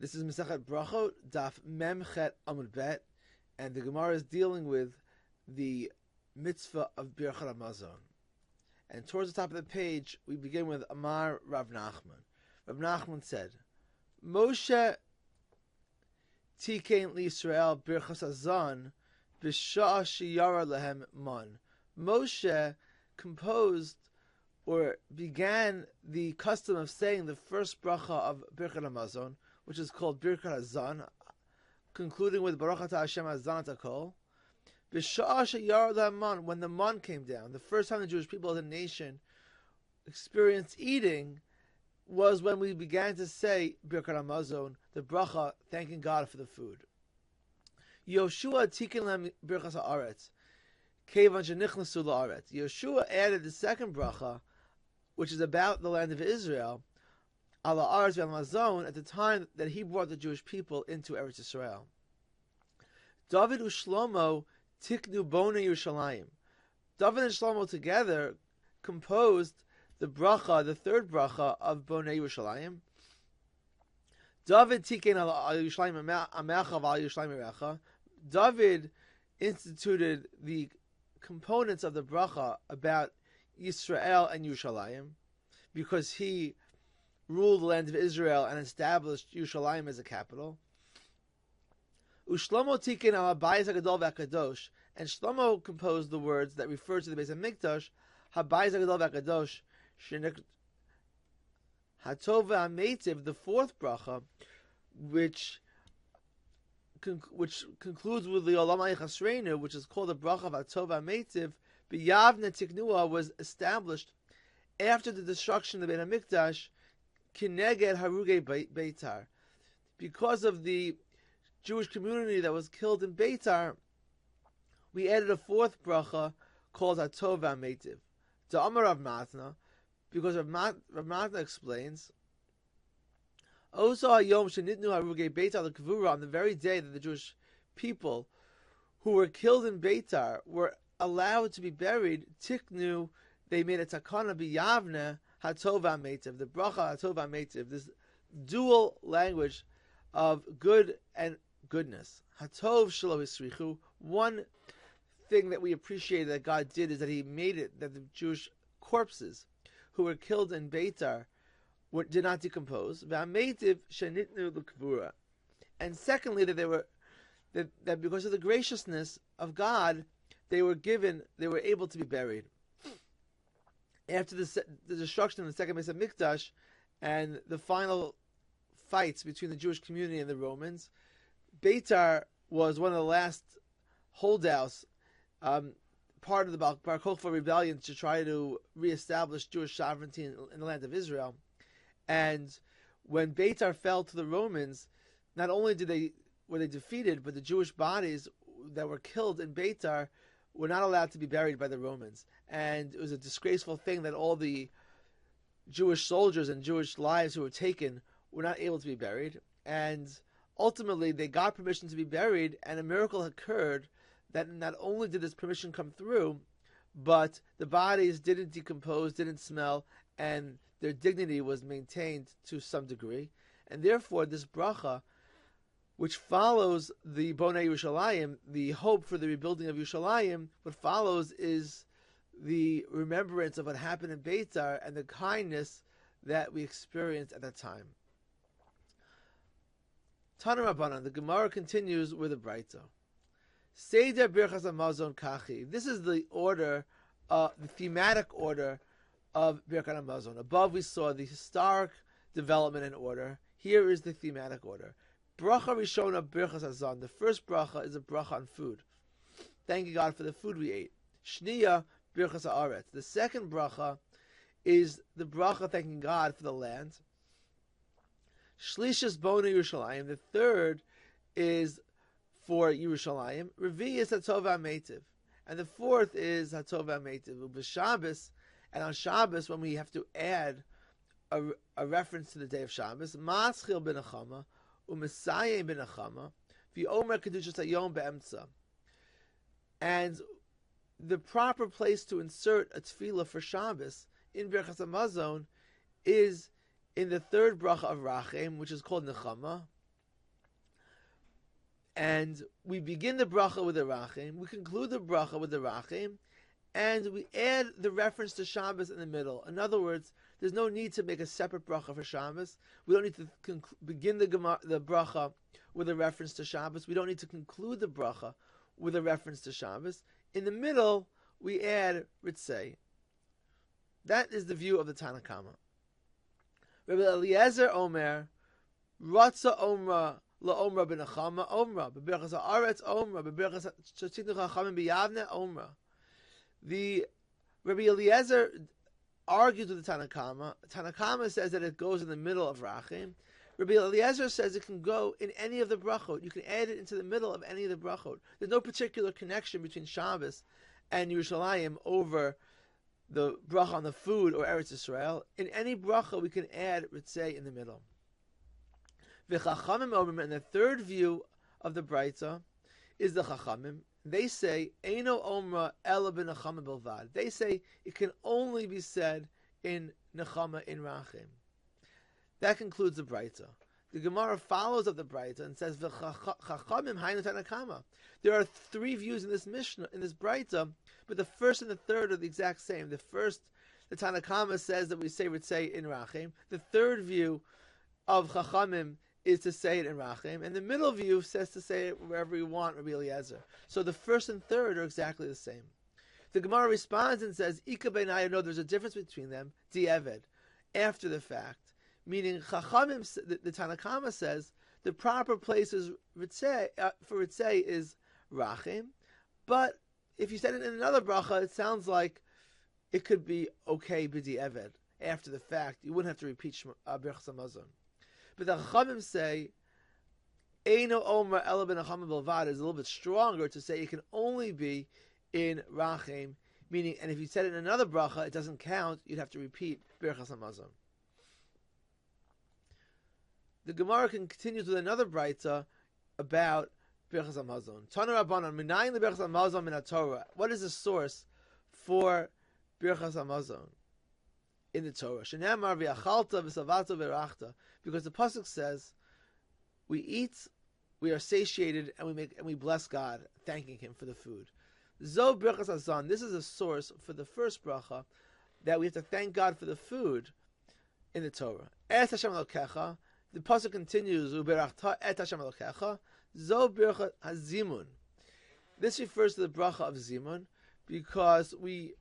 This is Masechet Brachot, Daf Memchet Amud Bet, and the Gemara is dealing with the mitzvah of Birchat Hamazon. And towards the top of the page, we begin with Amar Rav Nachman. Rav Nachman said, Moshe Tikein L'Yisrael Birchas Hazon B'Shah Sheyara Lehem Mon. Moshe composed or began the custom of saying the first bracha of Birchat Hamazon, which is called Birchat Hazon, concluding with Baruch Atah Hashem Hazan Takol. B'Shah Sheyara Lehem Mon, when the Mon came down, the first time the Jewish people as a nation experienced eating was when we began to say Birchat Hamazon, the bracha, thanking God for the food. Yoshua Tikin Lem Birchas Haaretz, Kevan Shenichnasu La'aretz. Yoshua added the second bracha, which is about the land of Israel, Ala Aretz V'Hamazon, at the time that he brought the Jewish people into Eretz Yisrael. David Ushlomo Tiknu Bona Yerushalayim. David and Shlomo together composed the bracha, the third bracha of Bona Yerushalayim. David Tiken Ala Yerushalayim Amecha V'Al Yerushalayim Erecha. David instituted the components of the bracha about Yisrael and Yerushalayim, because he ruled the land of Israel and established Yerushalayim as a capital. Ushlomo Tiken Al Habayis HaGadol VaKadosh, and Shlomo composed the words that refer to the Beis HaMikdash, Habayis HaGadol VaKadosh, Hatov VaMeitiv, the fourth bracha, which concludes with the Olam Chasreinu, which is called the bracha of Hatov VaMeitiv. B'Yavne Tiknua was established after the destruction of the Beit HaMikdash, Kineged Harugei Beitar, because of the Jewish community that was killed in Beitar. We added a fourth bracha called Hatov VaMeitiv. To Amar Rav Matna, because Rav Matna explains, also Hayom Shenitnu Harugei Beitar L'Kvura, on the very day that the Jewish people who were killed in Beitar were allowed to be buried, Tiknu, they made a takana b'Yavne Hatov VaMeitiv, the bracha Hatov VaMeitiv, this dual language of good and goodness. Hatov Shelo Hisrichu, one thing that we appreciate that God did is that He made it that the Jewish corpses who were killed in Beitar did not decompose. V'ameitiv shenitnu l'kvura, and secondly that because of the graciousness of God, they were able to be buried. After the destruction of the second Beis HaMikdash and the final fights between the Jewish community and the Romans, Beitar was one of the last holdouts, part of the Bar Kokhba rebellion to try to reestablish Jewish sovereignty in the land of Israel. And when Beitar fell to the Romans, not only were they defeated, but the Jewish bodies that were killed in Beitar were not allowed to be buried by the Romans. And it was a disgraceful thing that all the Jewish soldiers and Jewish lives who were taken were not able to be buried. And ultimately, they got permission to be buried, and a miracle occurred that not only did this permission come through, but the bodies didn't decompose, didn't smell, and their dignity was maintained to some degree. And therefore, this bracha, which follows the Bonei Yerushalayim, the hope for the rebuilding of Yerushalayim, what follows is the remembrance of what happened in Beitar and the kindness that we experienced at that time. Tana Rabbanan, the Gemara continues with a Brachot. Seder Birchas Hamazon Kachi. This is the order, the thematic order of Birchat Hamazon. Above we saw the historic development and order. Here is the thematic order. Bracha Rishona Birchas Hazon. The first bracha is a bracha on food, thanking God for the food we ate. Shniya Birchas Haaretz. The second bracha is the bracha thanking God for the land. Shlishas Bona Yerushalayim. The third is for Yerushalayim. Revi is Hatov VaMeitiv, and the fourth is Hatov VaMeitiv. B'Shabbos, and on Shabbos when we have to add a reference to the day of Shabbos, Maschil b'Nechama u'Mesayim b'Nechama v'Omer Kedushas Hayom be'Emtza. And the proper place to insert a tefillah for Shabbos in Birchas Hamazon is in the third bracha of Rachem, which is called Nechama, And we begin the bracha with the rachim, we conclude the bracha with the rachim, and we add the reference to Shabbos in the middle. In other words, there's no need to make a separate bracha for Shabbos. We don't need to begin the bracha with a reference to Shabbos. We don't need to conclude the bracha with a reference to Shabbos. In the middle, we add Ritzei. That is the view of the Tanna Kama. Rabbi Eliezer Omer, Ratza Omra, La Omra ben Achama Omra, Bebirchas Haaretz Omra, Bebirchas Tzitnu Chachamim B'Yavne Omra. The Rabbi Eliezer argues with the Tanna Kama. Tanna Kama says that it goes in the middle of Rachim. Rabbi Eliezer says it can go in any of the brachot. You can add it into the middle of any of the brachot. There's no particular connection between Shabbos and Yerushalayim over the bracha on the food or Eretz Yisrael. In any bracha, we can add Ritzei in the middle. V'chachamim omrim, and the third view of the Braita is the Chachamim. They say, Eino Omra Ela b'Nechama Bilvad. They say it can only be said in Nechama, in Rachim. That concludes the Braita. The Gemara follows up the Braita and says, V'chachamim hainu Tanna Kama. There are three views in this Mishnah, in this Braita, but the first and the third are the exact same. The first, the Tanna Kama says that we say Ritzei in Rachim. The third view of Chachamim is to say it in Rachim, and the middle view says to say it wherever you want, Rabbi Eliezer. So the first and third are exactly the same. The Gemara responds and says, Ika beinaya, no, there's a difference between them, di'eved, after the fact. Meaning, Chachamim, the Tanna Kama says, the proper place is Ritzei, for Ritzei is Rachim, but if you said it in another bracha, it sounds like it could be okay b'di'eved, after the fact. You wouldn't have to repeat Birchas Hamazon. But the Chachamim say, Eino Omer Ela b'Nechama Bilvad is a little bit stronger to say it can only be in Rachim, meaning, and if you said it in another bracha, it doesn't count, you'd have to repeat Birchas Hamazon. The Gemara continues with another Braita about Birchas Hamazon. Tana Rabbanan, Minayin leBirchas Hamazon min HaTorah. What is the source for Birchas Hamazon in the Torah? Shenamar v'achalta v'savato v'rachta. Because the pasuk says, we eat, we are satiated, and we bless God, thanking Him for the food. Zo Birchas Hamazon. This is a source for the first bracha, that we have to thank God for the food in the Torah. Es Hashem Elokecha. The pasuk continues, Uberachta et Hashem Elokecha. Zo Birchas Hazimun. This refers to the bracha of Zimun, because we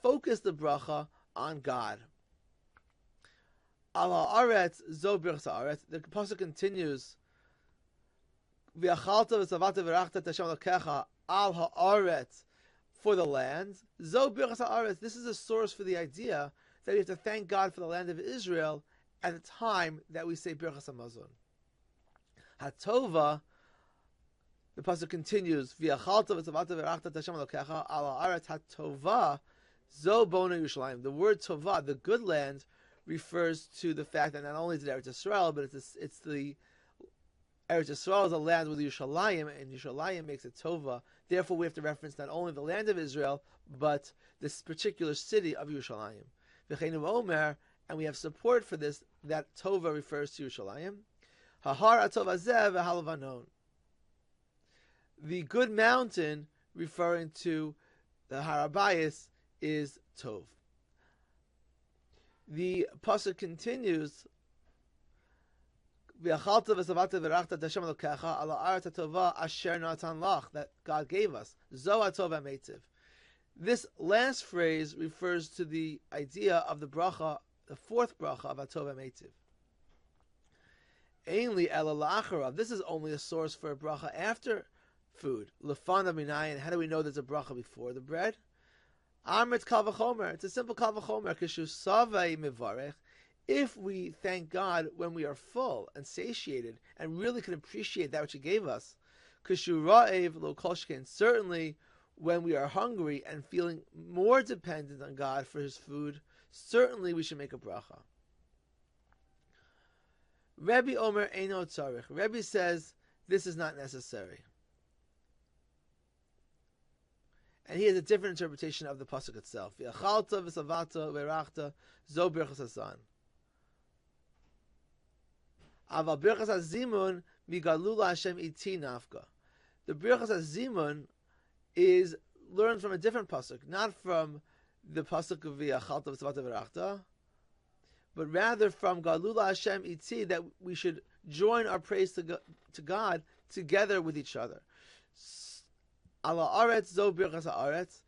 focus the bracha on God. Al haaretz zo birchas haaretz. The pasuk continues, V'achalta v'savata v'rachta et Hashem Elokecha al haaretz, for the land. Zo birchas haaretz. This is a source for the idea that we have to thank God for the land of Israel at the time that we say Birchas Hamazon. Hatova, the pasuk continues, V'achalta v'savata v'rachta et Hashem Elokecha al haaretz hatova zo bona Yerushalayim. The word tova, the good land, refers to the fact that not only is it Eretz Yisrael, but it's the Eretz Yisrael is a land with Yerushalayim, and Yerushalayim makes it tova. Therefore, we have to reference not only the land of Israel, but this particular city of Yerushalayim. V'cheinu omer, and we have support for this, that tova refers to Yerushalayim. Hahar atov hazeh v'halavanon. The good mountain, referring to the Har HaBayis, is tov. The pasuk continues, that God gave us. This last phrase refers to the idea of the bracha, the fourth bracha of Atov HaMeitiv. Ainli ela la'acharav. This is only a source for a bracha after food. Lefana minayin. How do we know there's a bracha before the bread? Amrit kal v'chomer. It's a simple kal v'chomer. Kishu savei mivarech. If we thank God when we are full and satiated and really can appreciate that which He gave us, kishu ra'ev lo kolshkein. Certainly, when we are hungry and feeling more dependent on God for His food, certainly we should make a bracha. Rebbe Omer eino tzarich. Rebbe says this is not necessary. And he has a different interpretation of the pasuk itself. V'achalta v'savata v'rachta zo birchas hasan. Aval Birchas HaZimun migalula Hashem iti nafka. The Birchas HaZimun is learned from a different pasuk, not from the pasuk of V'achalta v'tzavata v'rachta, but rather from Galula Hashem iti, that we should join our praise to God together with each other. Ala aretz zo birchas haaretz,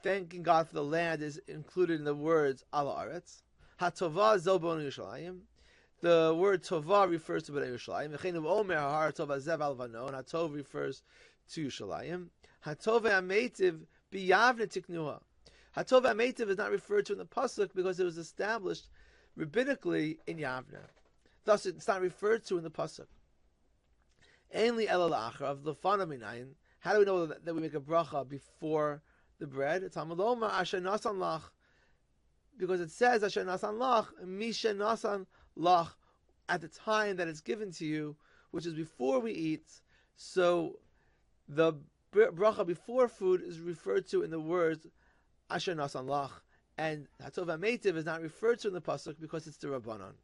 thanking God for the land is included in the words ala aretz. Hatova zo b'nei Yerushalayim. The word tova refers to b'nei Yerushalayim. V'cheinu omer har tova zev al vanon. Hatov refers to Yerushalayim. Hatov ha'meitiv b'yavne tiknuha. Hatov ha'meitiv is not referred to in the pasuk because it was established rabbinically in Yavne. Thus, it's not referred to in the pasuk. Ainli elal achrav lefana minayin. How do we know that we make a bracha before the bread? It's hamaloma asher nasan lach, because it says asher nasan lach, misha nasan lach, at the time that it's given to you, which is before we eat. So the bracha before food is referred to in the words asher nasan lach, and hatov ha'meitiv is not referred to in the pasuk because it's the rabbanon.